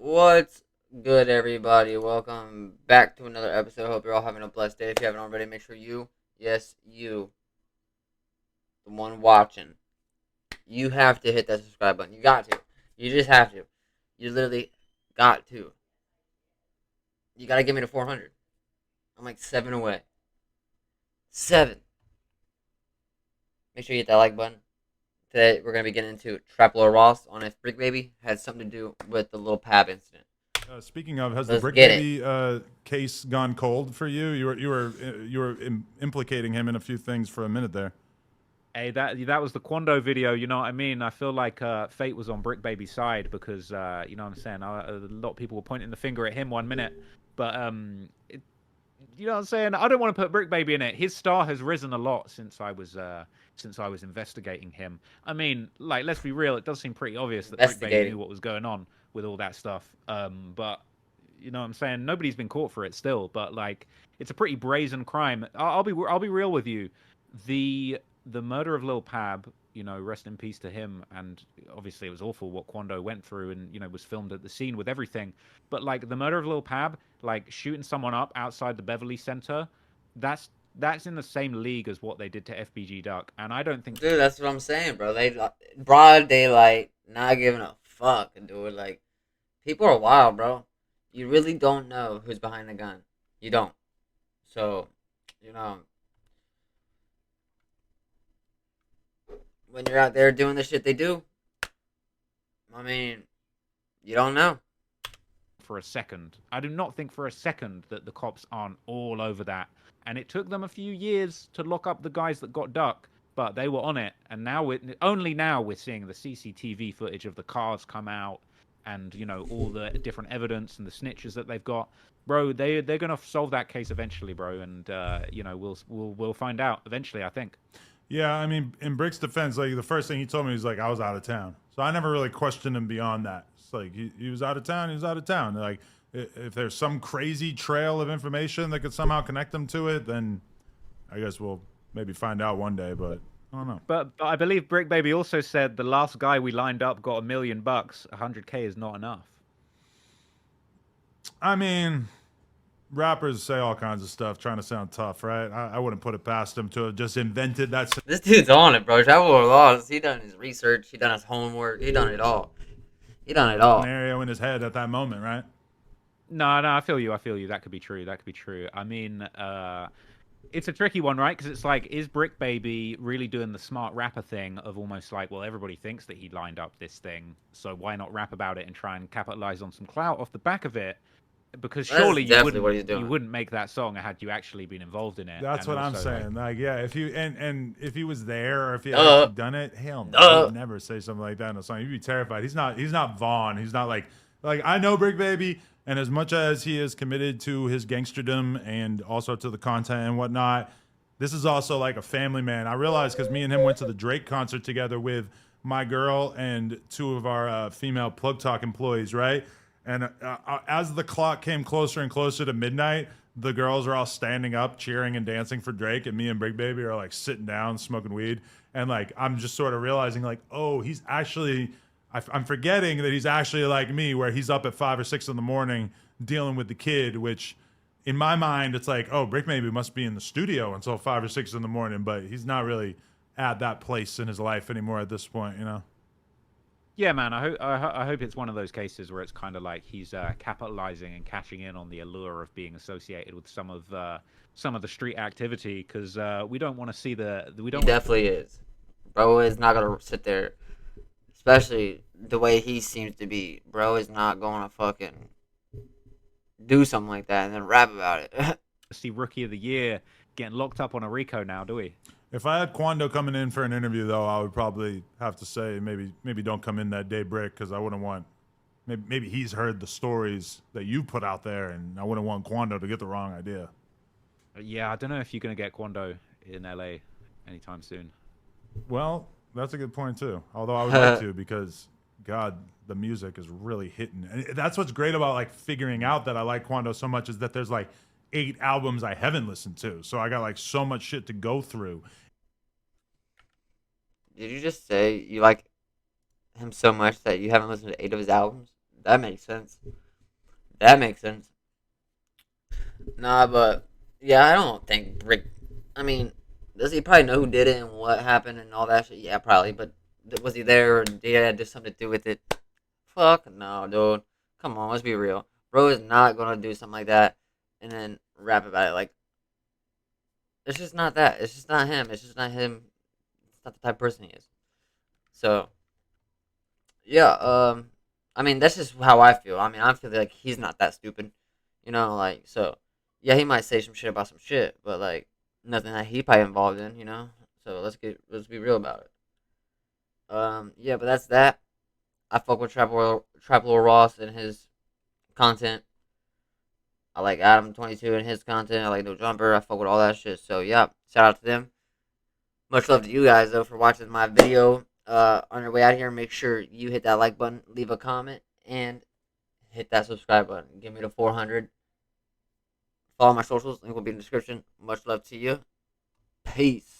What's good, everybody? Welcome back to another episode. Hope you're all having a blessed day. If you haven't already, make sure you, yes, you, the one watching, you have to hit that subscribe button. You got to. You just have to. You literally got to. You got to get me to 400. I'm like 7 away. 7. Make sure you hit that like button. Today, we're going to be getting into Trap Lord Ross on if Bricc Baby had something to do with the Lul Pab incident. Speaking of, has the Let's Bricc get it. Baby case gone cold for you? You were implicating him in a few things for a minute there. Hey, that was the Quando video. You know what I mean? I feel like fate was on Bricc Baby's side because you know what I'm saying. A lot of people were pointing the finger at him one minute, but you know what I'm saying. I don't want to put Bricc Baby in it. His star has risen a lot since I was investigating him. I mean, like, let's be real. It does seem pretty obvious that Bricc Baby knew what was going on with all that stuff. But you know what I'm saying. Nobody's been caught for it still. But like, it's a pretty brazen crime. I'll be real with you. The murder of Lil Pab, you know, rest in peace to him. And obviously, it was awful what Quando went through, and you know, was filmed at the scene with everything. But like the murder of Lil Pab, like shooting someone up outside the Beverly Center, that's in the same league as what they did to FBG Duck. And I don't think, Dude, that's what I'm saying, bro. They broad daylight, not giving a fuck, dude. Like, people are wild, bro. You really don't know who's behind the gun. You don't. So, you know, when you're out there doing the shit they do, I mean, you don't know. for a second. I do not think for a second that the cops aren't all over that. And it took them a few years to lock up the guys that got Duck, but they were on it. And now only now we're seeing the CCTV footage of the cars come out, and you know all the different evidence and the snitches that they've got. Bro, they're gonna solve that case eventually, bro. And you know we'll find out eventually. I think. Yeah, I mean, in Brick's defense, like the first thing he told me was like I was out of town, so I never really questioned him beyond that. It's like he was out of town. He was out of town. Like if there's some crazy trail of information that could somehow connect them to it, then I guess we'll maybe find out one day. But I don't know. But I believe Bricc Baby also said the last guy we lined up got $1 million. 100K is not enough. I mean, rappers say all kinds of stuff trying to sound tough, right? I wouldn't put it past him to have just invented that. This dude's on it, bro. Trap Lord Ross, he done his research, he done his homework, he done it all. He done it all. Scenario in his head at that moment, right? No, I feel you. I feel you. That could be true. That could be true. I mean, it's a tricky one, right? Because it's like, is Bricc Baby really doing the smart rapper thing of almost like, well, everybody thinks that he lined up this thing, so why not rap about it and try and capitalize on some clout off the back of it? Because surely you wouldn't make that song had you actually been involved in it. That's what I'm saying. Like, yeah, if you and if he was there or if he had actually done it, hell no, he'd never say something like that in a song. You'd be terrified. He's not Vaughn. He's not like I know Bricc Baby, and as much as he is committed to his gangsterdom and also to the content and whatnot, this is also like a family man. I realized because me and him went to the Drake concert together with my girl and two of our female Plug Talk employees, right? And as the clock came closer and closer to midnight, the girls are all standing up, cheering and dancing for Drake, and me and Bricc Baby are like sitting down, smoking weed, and like I'm just sort of realizing like, oh, he's actually, I'm forgetting that he's actually like me, where he's up at 5 or 6 in the morning dealing with the kid, which in my mind it's like, oh, Bricc Baby must be in the studio until 5 or 6 in the morning, but he's not really at that place in his life anymore at this point, you know. Yeah, man. I hope it's one of those cases where it's kind of like he's capitalizing and cashing in on the allure of being associated with some of the street activity, because we don't want to see we don't. He definitely is. Bro is not gonna sit there, especially the way he seems to be. Bro is not gonna fucking do something like that and then rap about it. See Rookie of the Year getting locked up on a Rico now, do we? If I had Quando coming in for an interview, though, I would probably have to say maybe don't come in that day, Bricc, because I wouldn't want. Maybe he's heard the stories that you put out there, and I wouldn't want Quando to get the wrong idea. Yeah, I don't know if you're gonna get Quando in LA anytime soon. Well, that's a good point too. Although I would like to, because God, the music is really hitting, and that's what's great about like figuring out that I like Quando so much is that there's like 8 albums I haven't listened to, so I got like so much shit to go through. Did you just say you like him so much that you haven't listened to 8 of his albums? That makes sense. That makes sense. Nah, but yeah, I don't think Bricc. I mean, does he probably know who did it and what happened and all that shit? Yeah, probably. But was he there or did he have something to do with it? Fuck no, dude. Come on, let's be real. Bro is not gonna do something like that and then rap about it. Like, it's just not that. It's just not him. It's just not him. It's not the type of person he is. So, yeah. I mean, that's just how I feel. I mean, I feel like he's not that stupid. You know, like so. Yeah, he might say some shit about some shit, but like nothing that he probably involved in. You know. So let's be real about it. Yeah, but that's that. I fuck with Trap Lil Ross and his content. I like Adam22 and his content. I like No Jumper. I fuck with all that shit. So yeah, shout out to them. Much love to you guys though for watching my video. On your way out here, make sure you hit that like button, leave a comment, and hit that subscribe button. Give me the 400. Follow my socials. Link will be in the description. Much love to you. Peace.